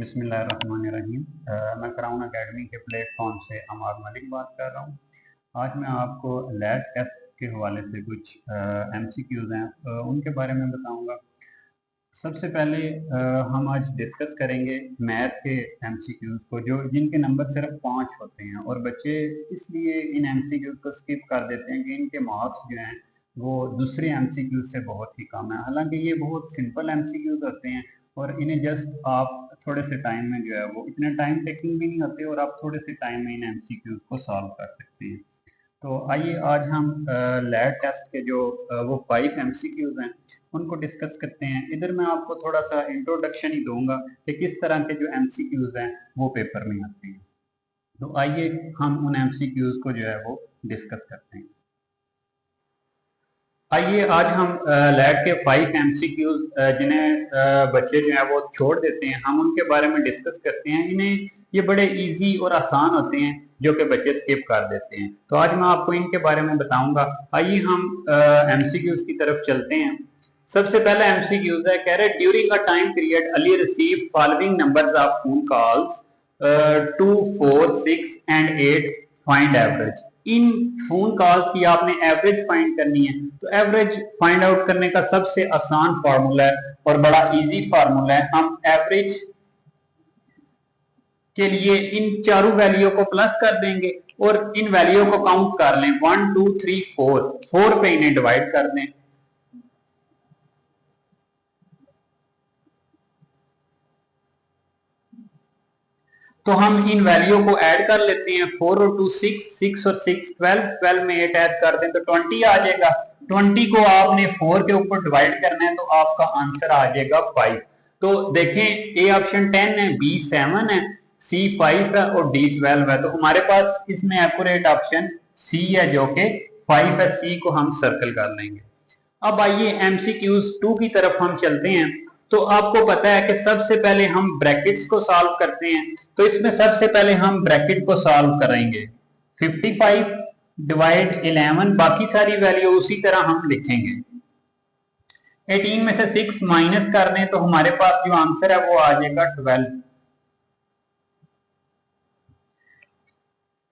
बिस्मिल्लाहिर्रहमानिर्रहीम। मैं crown academy के प्लेटफॉर्म से अमार मलिक बात कर रहा हूँ। आज मैं आपको लैब टेस्ट के हवाले से कुछ MCQs हैं उनके बारे में बताऊंगा। सबसे पहले हम आज डिस्कस करेंगे मैथ के MCQs को, जो जिनके नंबर सिर्फ 5 होते हैं और बच्चे इसलिए इन MCQs को स्किप कर देते हैं कि इनके मार्क्स जो हैं वो दूसरे MCQs से बहुत ही कम है। हालांकि ये बहुत सिंपल MCQs होते हैं और इन्हें जस्ट आप थोड़े से टाइम में जो है वो इतने टाइम टेकिंग भी नहीं होते और आप थोड़े से टाइम में इन MCQs को सॉल्व कर सकते हैं। तो आइए आज हम लैब टेस्ट के जो वो 5 MCQs हैं उनको डिस्कस करते हैं। इधर मैं आपको थोड़ा सा इंट्रोडक्शन ही दूंगा कि किस तरह के जो MCQs हैं वो पेपर में आते हैं। तो आइए हम उन MCQs को जो है वो डिस्कस करते हैं। आइए आज हम लैब के 5 MCQs जिन्हें बच्चे जो है वो छोड़ देते हैं, हम उनके बारे में डिस्कस करते हैं। इन्हें ये बड़े इजी और आसान होते हैं जो कि बच्चे स्किप कर देते हैं। तो आज मैं आपको इनके बारे में बताऊंगा। आइए हम MCQs की तरफ चलते हैं। सबसे पहला MCQs है, कह रहे during a time period Ali receive following numbers of phone calls 2, 4, 6 and 8, find average. In phone calls की आपने एवरेज फाइंड करनी है। तो एवरेज फाइंड आउट करने का सबसे आसान फार्मूला है और बड़ा इजी फार्मूला है। हम एवरेज के लिए इन चारों वैल्यू को प्लस कर देंगे और इन वैल्यू को काउंट कर लें। 1, 2, 3, 4 पे इन्हें डिवाइड कर दें। तो हम इन वैल्यू को ऐड कर लेते हैं। 4 और 2 6, 6 और 6 12, 12 में 8 ऐड कर दें तो 20 आ जाएगा। 20 को आपने 4 के ऊपर डिवाइड करना है तो आपका आंसर आ जाएगा 5। तो देखें, ए ऑप्शन 10 है, बी 7 है, सी 5 है और डी 12 है। तो हमारे पास इसमें एक्यूरेट ऑप्शन सी है जो कि 5 है। सी को हम सर्कल कर लेंगे। अब आइए MCQs 2 की तरफ हम चलते हैं। तो आपको पता है कि सबसे पहले हम ब्रैकेट्स को सॉल्व करते हैं। तो इसमें सबसे पहले हम ब्रैकेट को सॉल्व करेंगे। 55 डिवाइड 11, बाकी सारी वैल्यू उसी तरह हम लिखेंगे। 18 में से 6 माइनस कर दें तो हमारे पास जो आंसर है वो आ जाएगा 12।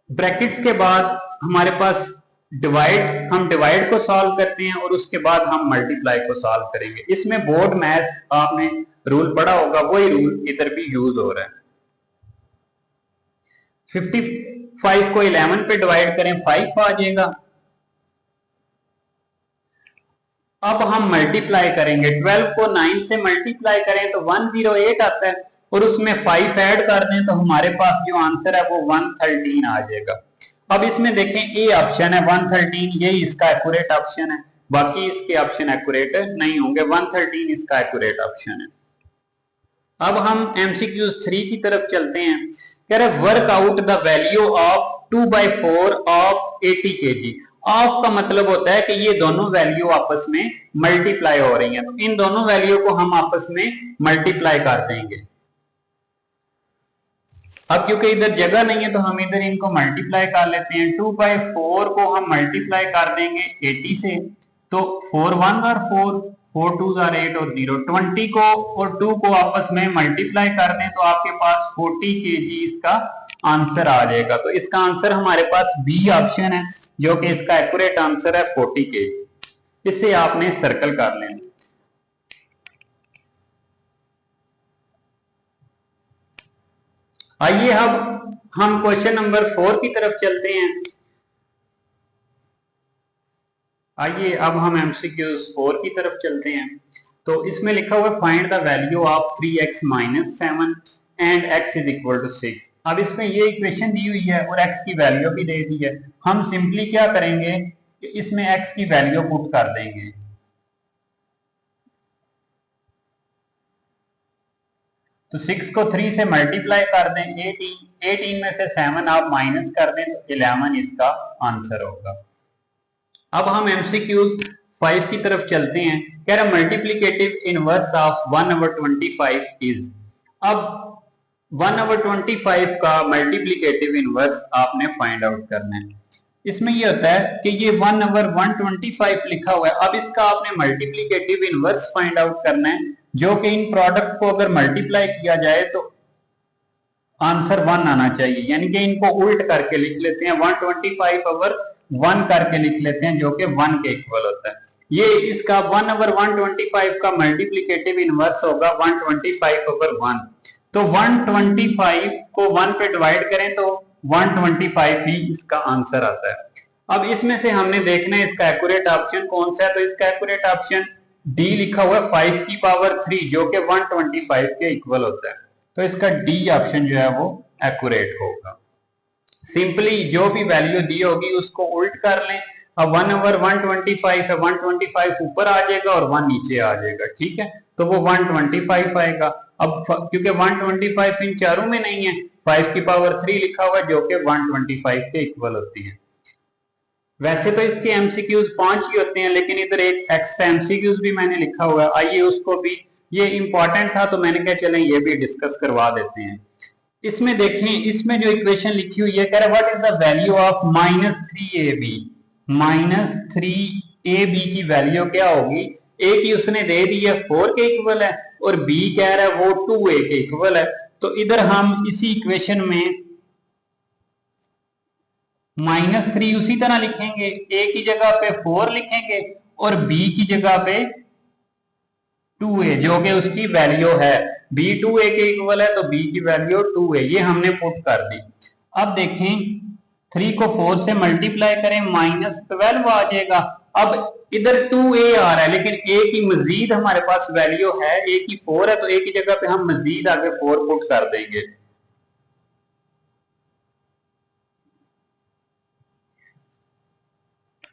ब्रैकेट्स के बाद हमारे पास हम डिवाइड को सॉल्व करते हैं और उसके बाद हम मल्टीप्लाई को सॉल्व करेंगे। इसमें बोर्ड मैथ्स आपने रूल पढ़ा होगा, वही रूल इधर भी यूज हो रहा है। 55 को 11 पे डिवाइड करें, 5 आ जाएगा। अब हम मल्टीप्लाई करेंगे। 12 को 9 से मल्टीप्लाई करें तो 108 आता है और उसमें 5 ऐड कर दें तो हमारे पास जो आंसर है वो 113 आ जाएगा। अब इसमें देखें, ए ऑप्शन है 113, ये इसका एक्यूरेट ऑप्शन है, बाकी इसके ऑप्शन एक्यूरेट नहीं होंगे। 113 इसका एक्यूरेट ऑप्शन है। अब हम MCQs 3 की तरफ चलते हैं। कह रहे work out the value of 2/4 of 80 kg। Of का मतलब होता है कि ये दोनों वैल्यू आपस में मल्टीप्लाई हो रही हैं, तो इन दोनों वैल्यू को हम आपस में मल्टीप्लाई कर देंगे। अब क्योंकि इधर जगह नहीं है तो हम इधर इनको मल्टीप्लाई कर लेते हैं। 2/4 को हम मल्टीप्लाई कर देंगे 80 से, तो 4 1 और 4, 4 2 और 8 और 0। 20 को और 2 को आपस में मल्टीप्लाई कर दें तो आपके पास 40 kg इसका आंसर आ जाएगा। तो इसका आंसर हमारे पास बी ऑप्शन है जो कि इसका एक्यूरेट आंसर है 40 kg। इसे आपने सर्कल कर लेना। आइए अब हम क्वेश्चन नंबर 4 की तरफ चलते हैं। आइए अब हम MCQs 4 की तरफ चलते हैं। तो इसमें लिखा हुआ है find the value of 3x - 7 and x = 6। अब इसमें ये इक्वेशन दी हुई है और x की वैल्यू भी दे दी है। हम सिंपली क्या करेंगे कि इसमें x की वैल्यू पुट कर देंगे। तो 6 को 3 से मल्टीप्लाई कर दें, 18 में से 7 आप माइनस कर दें तो 11 इसका आंसर होगा। अब हम MCQs 5 की तरफ चलते हैं। कह रहा मल्टीप्लिकेटिव इनवर्स ऑफ 1/25 इज। अब 1/25 का मल्टीप्लिकेटिव इनवर्स आपने फाइंड आउट करना है। इसमें ये होता है कि ये 1/125 लिखा हुआ है। अब इसका आपने मल्टीप्लिकेटिव इनवर्स फाइंड आउट करना है, जो कि इन प्रोडक्ट को अगर मल्टीप्लाई किया जाए तो आंसर 1 आना चाहिए, यानी कि इनको उल्ट करके लिख लेते हैं, 125 ओवर 1 करके लिख लेते हैं, जो कि 1 के इक्वल होता है। ये इसका 1 ओवर 125 का मल्टीप्लिकेटिव इनवर्स होगा 125 ओवर 1। तो 125 को 1 पे डिवाइड करें तो 125 ही इसका आंसर आता है। अब इसमें से हमने देखना है इसका एक्यूरेट ऑप्शन कौन सा है, तो इसका एक्यूरेट ऑप्शन डी लिखा हुआ है 5 की पावर 3, जो कि 125 के इक्वल होता है। तो इसका डी ऑप्शन जो है वो एक्यूरेट होगा। सिंपली जो भी वैल्यू दी होगी उसको उल्ट कर लें। अब 1 ओवर 125 है, 125 ऊपर आ जाएगा और 1 नीचे आ जाएगा, ठीक है, तो वो 125 आएगा। अब क्योंकि 125 इन चारों में नहीं है, 5 की पावर 3 लिखा हुआ है, जो कि 125 के इक्वल होती है। वैसे तो इसके एमसीक्यूज 5 ही होते हैं, लेकिन इधर एक एक्स्ट्रा एमसीक्यूज भी मैंने लिखा हुआ है, आइए उसको भी, ये इंपॉर्टेंट था तो मैंने कहा चलें ये भी डिस्कस करवा देते हैं। इसमें देखें, इसमें जो इक्वेशन लिखी हुई है, कह रहा है what is the value of -3ab। -3ab की वैल्यू क्या होगी, ए की उसने दे दी है 4 के इक्वल है और बी कह रहा है वो 2a के इक्वल है। तो इधर हम इसी इक्वेशन में -3 उसी तरह लिखेंगे, a की जगह पे 4 लिखेंगे और b की जगह पे 2a, जो कि उसकी वैल्यू है। b 2a के इक्वल है तो b की वैल्यू 2a, ये हमने पुट कर दी। अब देखें 3 को 4 से मल्टीप्लाई करें, -12 आ जाएगा। अब इधर 2a आ रहा है, लेकिन a की मजीद हमारे पास वैल्यू है, a की 4 है, तो a की जगह पे हम मजीद आगे 4 पुट कर देंगे।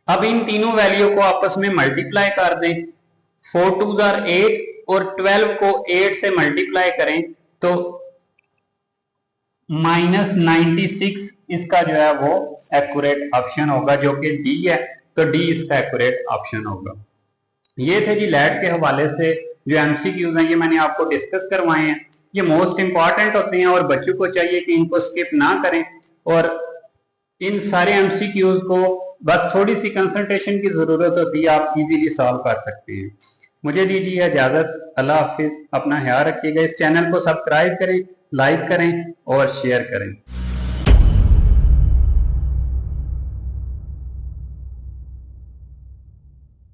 अब इन तीनों वैल्यू को आपस में मल्टीप्लाई कर दें, 4 2 8 और 12 को 8 से मल्टीप्लाई करें तो -96 इसका जो है वो एक्यूरेट ऑप्शन होगा, जो कि डी है, तो डी इसका एक्यूरेट ऑप्शन होगा। ये थे जी लैट के हवाले से जो एमसीक्यूज हैं, ये मैंने आपको डिस्कस करवाए हैं। ये मोस्ट इंपॉर्टेंट होते हैं और बच्चों को चाहिए कि इनको स्किप ना करें और इन सारे एमसीक्यूज को बस थोड़ी सी कंसंट्रेशन की जरूरत होती है, आप इजीली सॉल्व कर सकते हैं। मुझे दीजिए इजाजत, अल्लाह हाफिज, अपना ख्याल रखिएगा। इस चैनल को सब्सक्राइब करें, लाइक करें और शेयर करें।